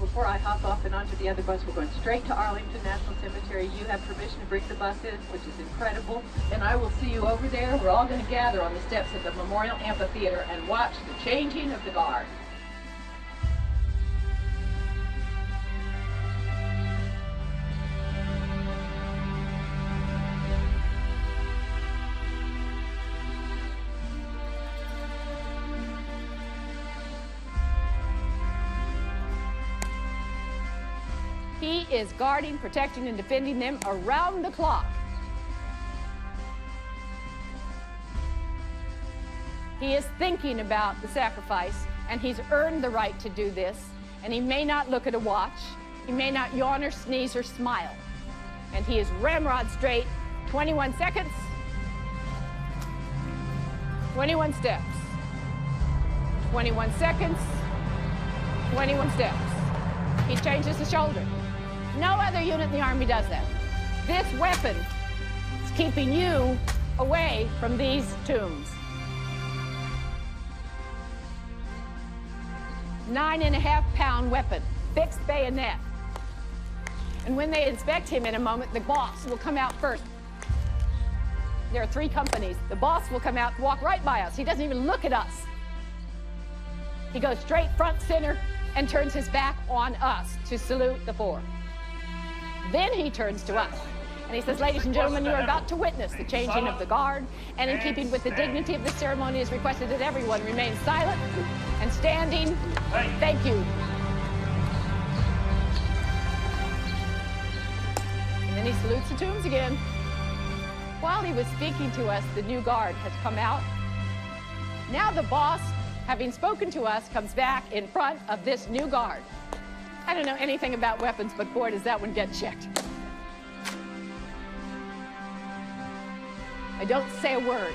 Before I hop off and onto the other bus, we're going straight to Arlington National Cemetery. You have permission to bring the bus in, which is incredible. And I will see you over there. We're all going to gather on the steps of the Memorial Amphitheater and watch the changing of the guard. He is guarding, protecting, and defending them around the clock. He is thinking about the sacrifice, and he's earned the right to do this, and he may not look at a watch, he may not yawn or sneeze or smile. And he is ramrod straight, 21 seconds, 21 steps, 21 seconds, 21 steps. He changes the shoulder. No other unit in the Army does that. This weapon is keeping you away from these tombs. 9.5-pound weapon, fixed bayonet. And when they inspect him in a moment, the boss will come out first. There are 3 companies. The boss will come out, walk right by us. He doesn't even look at us. He goes straight front center and turns his back on us to salute the 4. Then he turns to us and he says, "Ladies and gentlemen, you are about to witness the changing of the guard, and in keeping with the dignity of the ceremony, it is requested that everyone remain silent and standing. Thank you." And then he salutes the tombs again. While he was speaking to us, the new guard has come out. Now the boss, having spoken to us, comes back in front of this new guard. I don't know anything about weapons, but boy, does that one get checked. I don't say a word.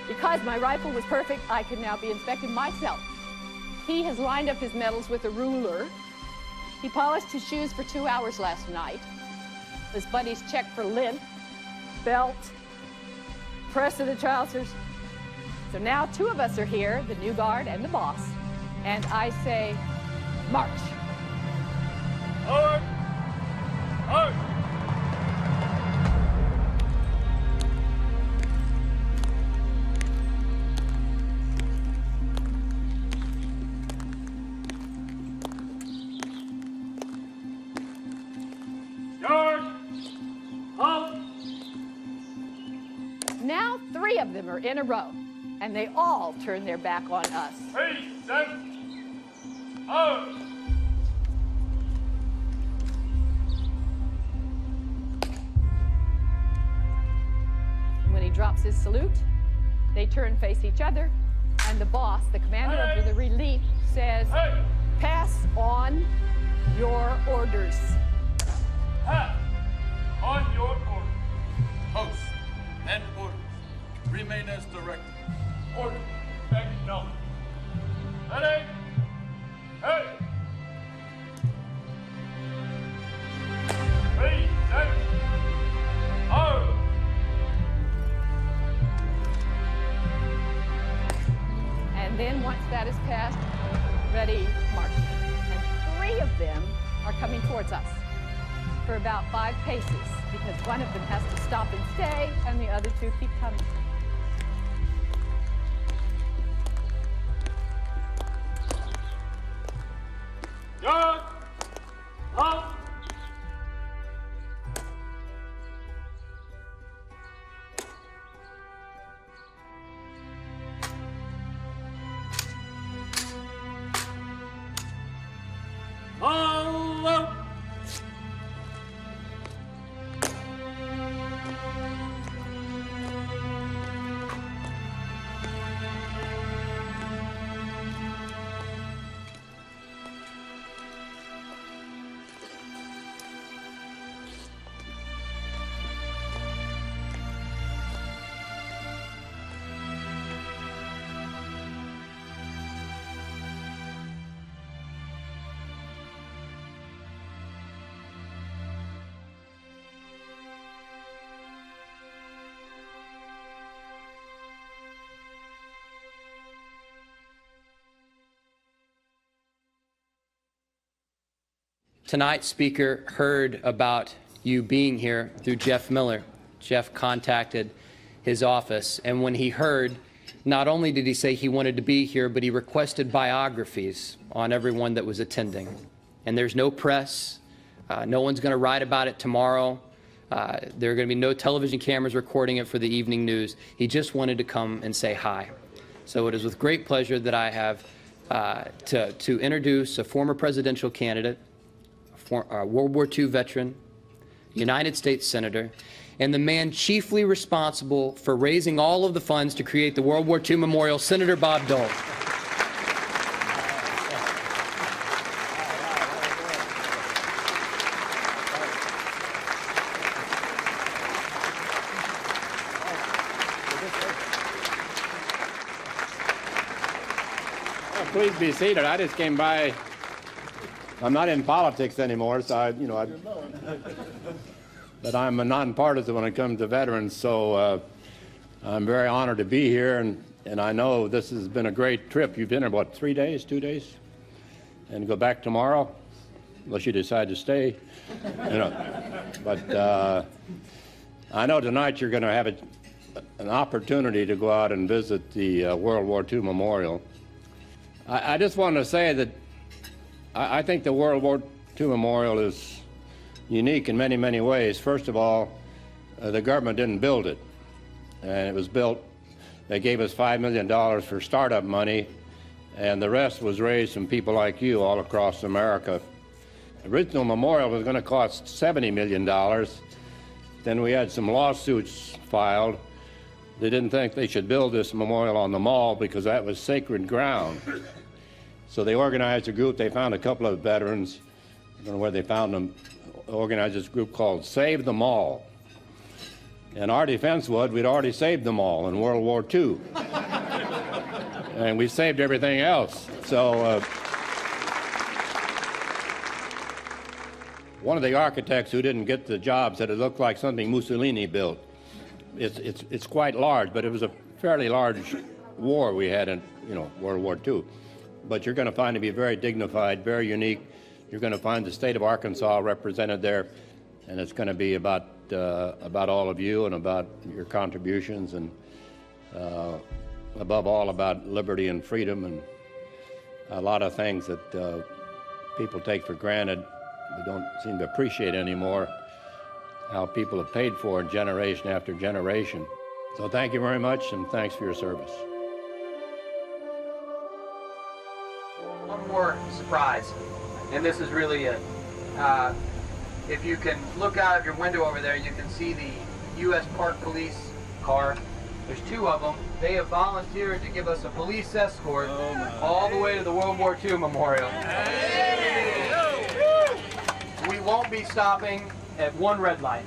Because my rifle was perfect, I can now be inspecting myself. He has lined up his medals with a ruler. He polished his shoes for 2 hours last night. His buddies checked for lint, belt, press of the trousers. So now 2 of us are here, the new guard and the boss. And I say, march. Forward! Forward! George! Halt! now 3 of them are in a row, and they all turn their back on us. When he drops his salute, they turn and face each other, and the boss, the commander of the relief, says, pass on your orders. On your orders. Post and orders. Remain as directed. Order. Acknowledge. Ready? Hey! Three, set. Out! And then once that is passed, ready, march. And 3 of them are coming towards us for about 5 paces, because one of them has to stop and stay, and the other 2 keep coming. Good. Up. All out. Tonight's speaker heard about you being here through Jeff Miller. Jeff contacted his office, and when he heard, not only did he say he wanted to be here, but he requested biographies on everyone that was attending. And there's no press. No one's going to write about it tomorrow. There are going to be no television cameras recording it for the evening news. He just wanted to come and say hi. So it is with great pleasure that I have to introduce a former presidential candidate, World War II veteran, United States Senator, and the man chiefly responsible for raising all of the funds to create the World War II Memorial, Senator Bob Dole. Please be seated. I just came by. I'm not in politics anymore, so but I'm a nonpartisan when it comes to veterans. So I'm very honored to be here, and I know this has been a great trip. You've been here, what, 3 days, 2 days, and go back tomorrow, unless you decide to stay. But I know tonight you're going to have an opportunity to go out and visit the World War II Memorial. I just want to say that I think the World War II Memorial is unique in many, many ways. First of all, the government didn't build it, and it was built. They gave us $5 million for startup money, and the rest was raised from people like you all across America. The original memorial was going to cost $70 million. Then we had some lawsuits filed. They didn't think they should build this memorial on the mall because that was sacred ground. So they organized a group. They found a couple of veterans. I don't know where they found them. Organized this group called Save the Mall. And our defense was we'd already saved them all in World War II. And we saved everything else. So one of the architects who didn't get the job said it looked like something Mussolini built. It's quite large, but it was a fairly large war we had in World War II. But you're going to find it to be very dignified, very unique. You're going to find the state of Arkansas represented there, and it's going to be about all of you and about your contributions, and above all about liberty and freedom and a lot of things that people take for granted. We don't seem to appreciate anymore how people have paid for generation after generation. So thank you very much, and thanks for your service. One more surprise, and this is really it. If you can look out of your window over there, you can see the U.S. Park Police car. There's 2 of them. They have volunteered to give us a police escort all the way to the World War II Memorial. We won't be stopping at one red light.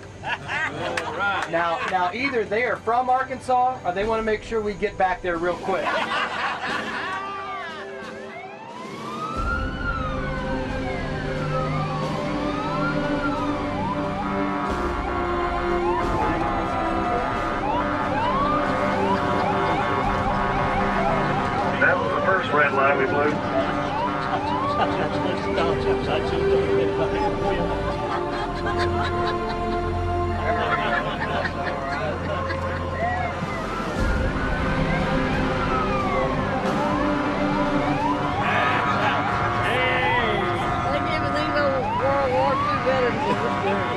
Now either they are from Arkansas or they want to make sure we get back there real quick. That was the first red light we blew.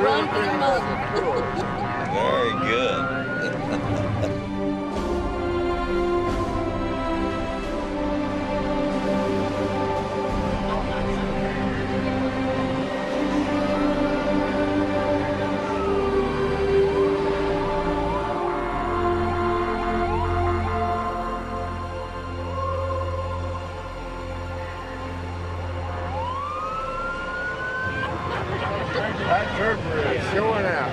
Run for their mother. Very good. That trooper is showing out.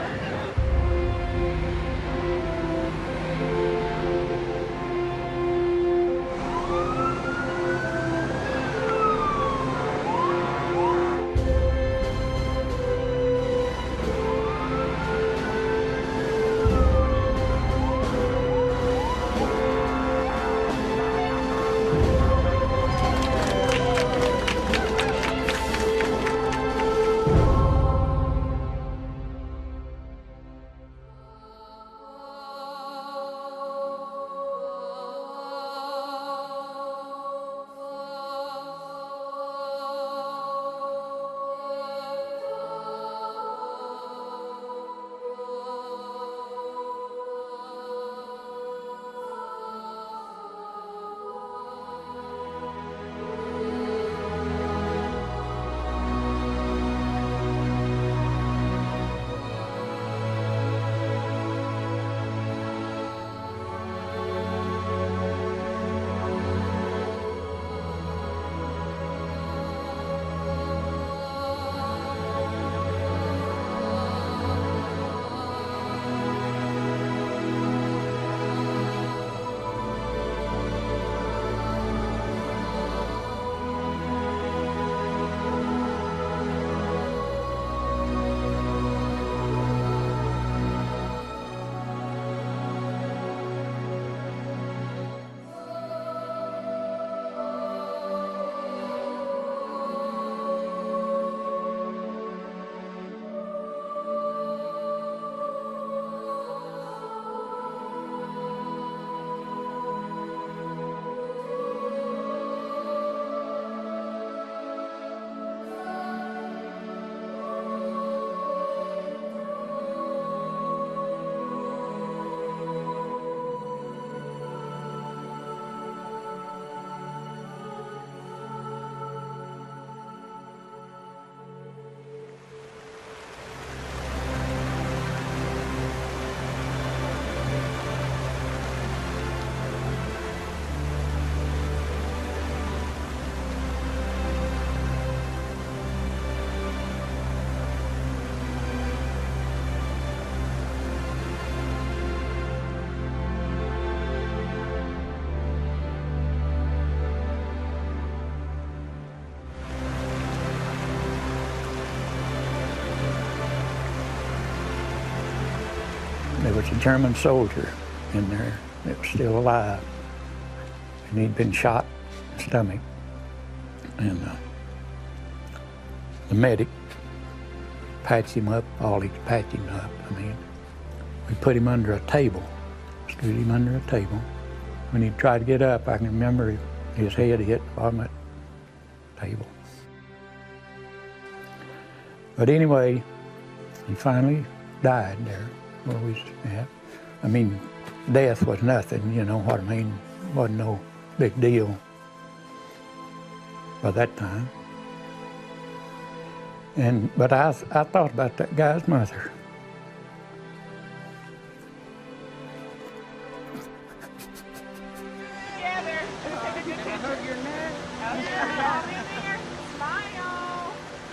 There was a German soldier in there that was still alive, and he'd been shot in the stomach. And the medic patched him up, all he could patch him up. I mean, we put him under a table, stood him under a table. When he tried to get up, I can remember his head hit the bottom of the table. But anyway, he finally died there where we was at. I mean, death was nothing, you know what I mean? Wasn't no big deal by that time. But I thought about that guy's mother.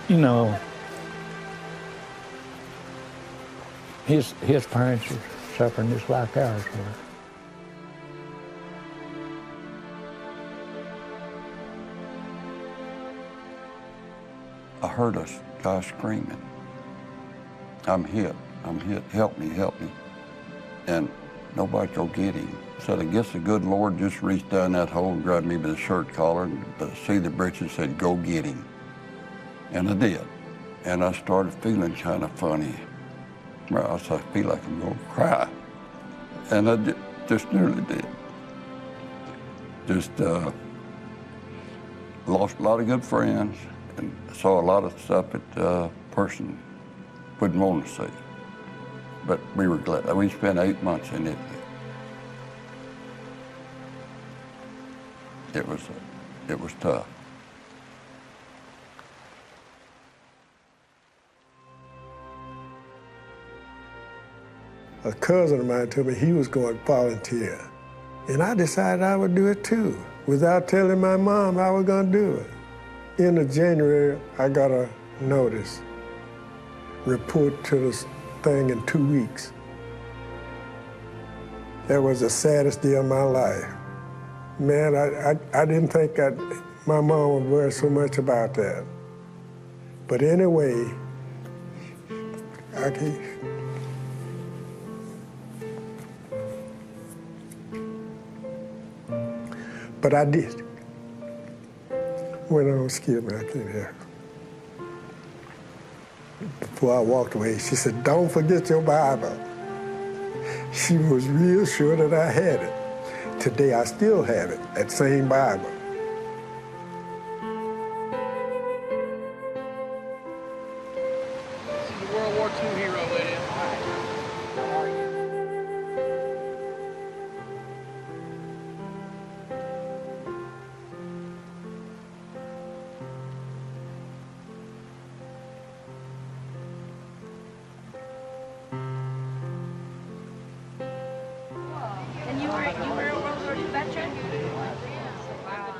You know, his parents were suffering just like ours were. I heard a guy screaming, I'm hit, help me. And nobody go get him. So I guess the good Lord just reached down that hole and grabbed me by the shirt collar and see the breeches said, go get him. And I did. And I started feeling kind of funny. I feel like I'm going to cry. And I just nearly did. Just lost a lot of good friends and saw a lot of stuff that a person wouldn't want to see. But we were glad. We spent 8 months in Italy. It was tough. A cousin of mine told me he was going to volunteer. And I decided I would do it too. Without telling my mom I was going to do it. End of January, I got a notice. Report to this thing in 2 weeks. That was the saddest day of my life. Man, I didn't think my mom would worry so much about that. But anyway, but I did. Went on, excuse me, I can't hear. Before I walked away, she said, don't forget your Bible. She was real sure that I had it. Today I still have it, that same Bible. This is a World War II hero, lady. How are you? And you were a World War II veteran? Wow.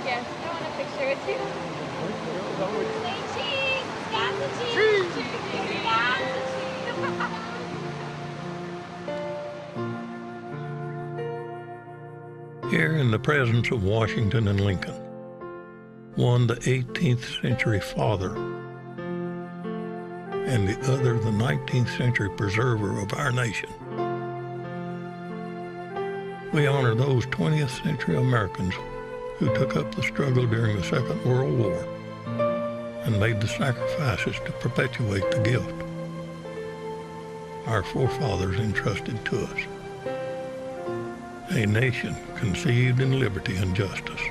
Yes, I want a picture with you. Say cheese! Got the cheese! Got the cheese! Here in the presence of Washington and Lincoln, one the 18th century father, and the other the 19th century preserver of our nation. We honor those 20th century Americans who took up the struggle during the Second World War and made the sacrifices to perpetuate the gift our forefathers entrusted to us. A nation conceived in liberty and justice.